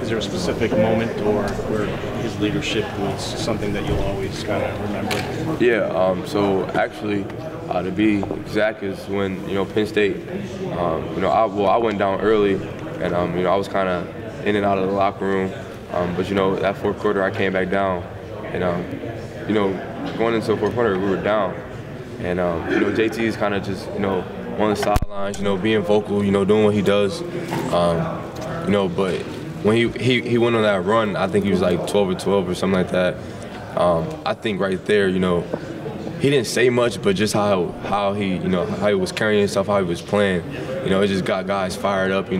Is there a specific moment or where his leadership was something that you'll always kind of remember? Yeah. So actually, to be exact, is when Penn State. I went down early, and I was kind of in and out of the locker room. But that fourth quarter, I came back down, and going into the fourth quarter, we were down, and JT's kind of just on the sidelines, being vocal, doing what he does, but when he went on that run, I think he was like 12 or 12 or something like that. I think right there, he didn't say much, but just how he was carrying himself, how he was playing, it just got guys fired up. The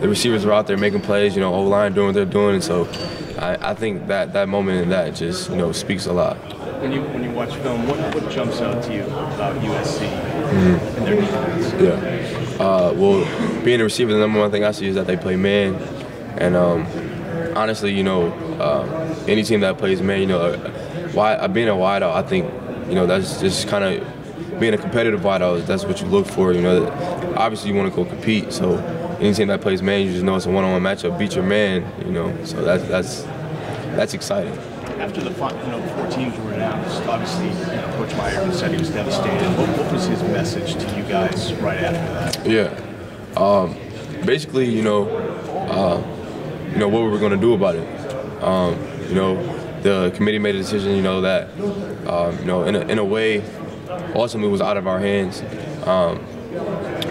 receivers were out there making plays, O-line doing what they're doing, and so I think that moment and that just speaks a lot. When you watch film, what jumps out to you about USC and their defense? Yeah. Well, being a receiver, the number one thing I see is that they play man, and honestly, any team that plays man, being a wideout, I think. That's just kind of being a competitive wideout. That's what you look for. Obviously you want to go compete. So any team that plays man, you just know it's a one-on-one matchup. Beat your man. So that's exciting. After the 4 teams were announced, obviously Coach Meyer said he was devastated. What was his message to you guys right after that? Yeah. Basically, what we were going to do about it. The committee made a decision, that, in a way, ultimately was out of our hands.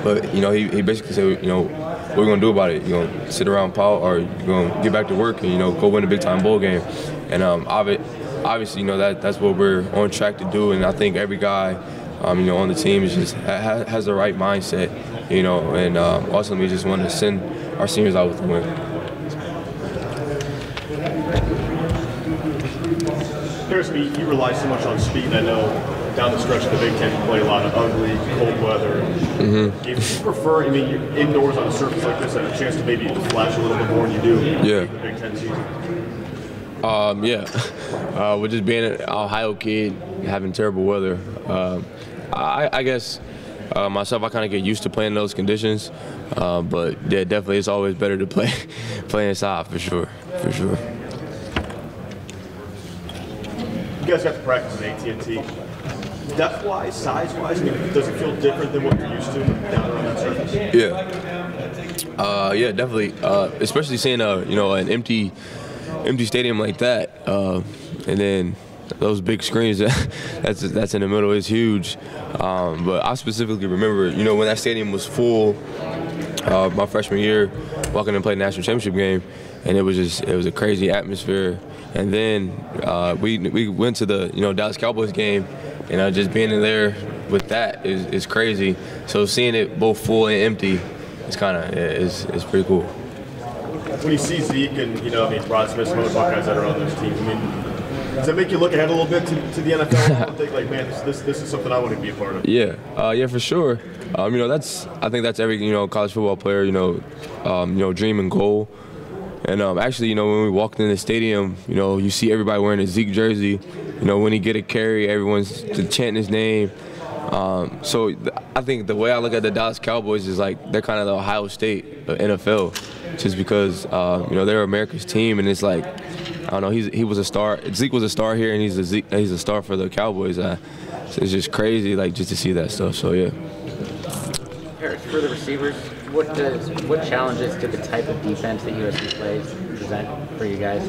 But, he basically said, what are we going to do about it? You going to sit around pout, or you going to get back to work and, go win a big-time bowl game? And obviously, that's what we're on track to do. And I think every guy, on the team is just has the right mindset, and ultimately just want to send our seniors out with a win. Parris, you rely so much on speed. I know down the stretch of the Big Ten you play a lot of ugly, cold weather. Mm-hmm. Do you prefer, you're indoors on a surface like this, and a chance to maybe flash a little bit more than you do in the Big Ten season? Yeah. With just being an Ohio kid, having terrible weather, I guess myself, I kind of get used to playing in those conditions. But yeah, definitely it's always better to play inside for sure. You guys got to practice in AT&T. Depth-wise, size-wise, does it feel different than what you're used to down around that surface? Yeah. Yeah, definitely. Especially seeing an empty stadium like that, and then those big screens that's in the middle is huge. But I specifically remember, when that stadium was full, my freshman year, walking and playing the national championship game, and it was a crazy atmosphere. And then we went to the Dallas Cowboys game, and just being in there with that is crazy. So seeing it both full and empty, it's kind of is pretty cool. When you see Zeke and Rod Smith, some other Buckeyes that are on those teams, does that make you look ahead a little bit to the NFL and think like, man, this is something I want to be a part of? Yeah, for sure. I think that's every college football player dream and goal. And actually, when we walked in the stadium, you see everybody wearing a Zeke jersey. When he get a carry, everyone's chanting his name. So I think the way I look at the Dallas Cowboys is like they're kind of the Ohio State of NFL, just because they're America's team, and it's like I don't know, he was a star. Zeke was a star here, and he's a star for the Cowboys. So it's just crazy, just to see that stuff. So yeah. Parris, for the receivers, what challenges to the type of defense that USC plays present for you guys?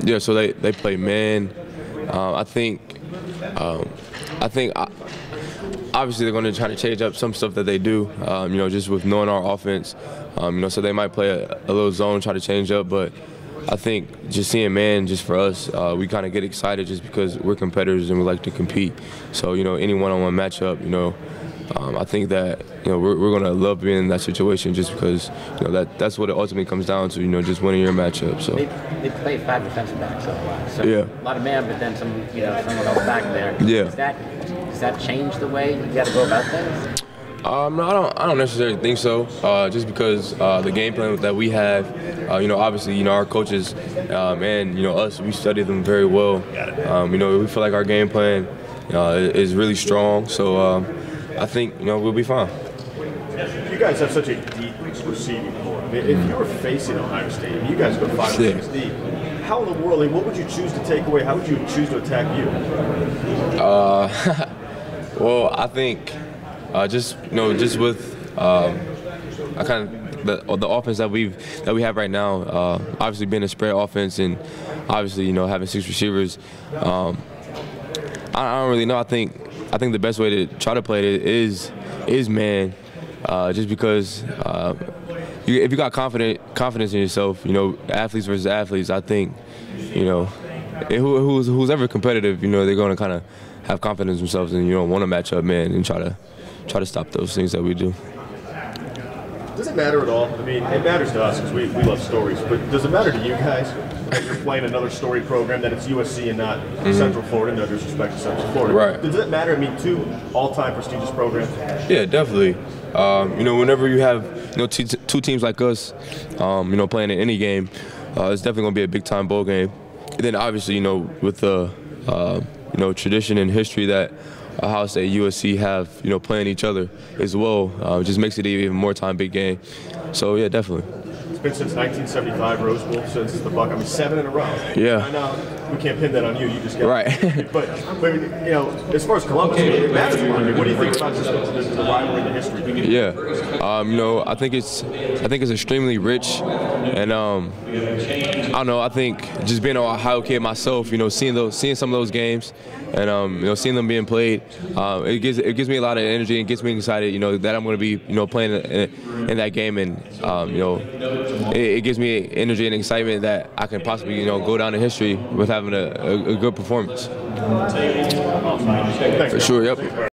Yeah, so they play man. I think obviously they're going to try to change up some stuff that they do. Just with knowing our offense. So they might play a little zone, try to change up, but I think just seeing man, just for us, we kind of get excited just because we're competitors and we like to compete. So any one-on-one matchup, I think that we're gonna love being in that situation just because that's what it ultimately comes down to. Just winning your matchup. So they play 5 defensive backs a lot. So yeah, a lot of man, but then someone else back there. Yeah. Does that change the way you got to go about things? No, I don't necessarily think so. Just because the game plan that we have, obviously, our coaches and us, we study them very well. We feel like our game plan is really strong. So I think we'll be fine. You guys have such a deep receiving core. I mean, if you were facing Ohio State, and you guys go 5 or 6 deep, how in the world, what would you choose to take away? How would you choose to attack you? Well, I think just with I kind of the offense that we have right now, obviously being a spread offense and obviously having 6 receivers, I don't really know. I think the best way to try to play it is man, just because if you got confidence in yourself, athletes versus athletes, I think who's ever competitive, they're going to kind of have confidence in themselves and want to match up man and try to stop those things that we do. Does it matter at all? I mean, it matters to us because we love stories, but does it matter to you guys that you're playing another story program, that it's USC and not Central Florida? No disrespect to Central Florida. Right. Does it matter? I mean, 2 all-time prestigious programs? Yeah, definitely. Whenever you have two teams like us, playing in any game, it's definitely going to be a big-time bowl game. And then obviously, with the tradition and history that Ohio State and USC have, playing each other as well, it just makes it even more time big game. So yeah, definitely. It's been since 1975 Rose Bowl, since the Buck. I mean, 7 in a row. Yeah. I know we can't pin that on you. You just got right. But as far as Columbus, it matters. What do you think about just the rivalry, the history? Yeah. I think it's extremely rich, and I don't know. I think just being an Ohio kid myself, seeing some of those games, and seeing them being played, it gives me a lot of energy and gets me excited. That I'm going to be playing in that game, and it gives me energy and excitement that I can possibly go down in history with having a good performance. Thanks, for sure. Yep.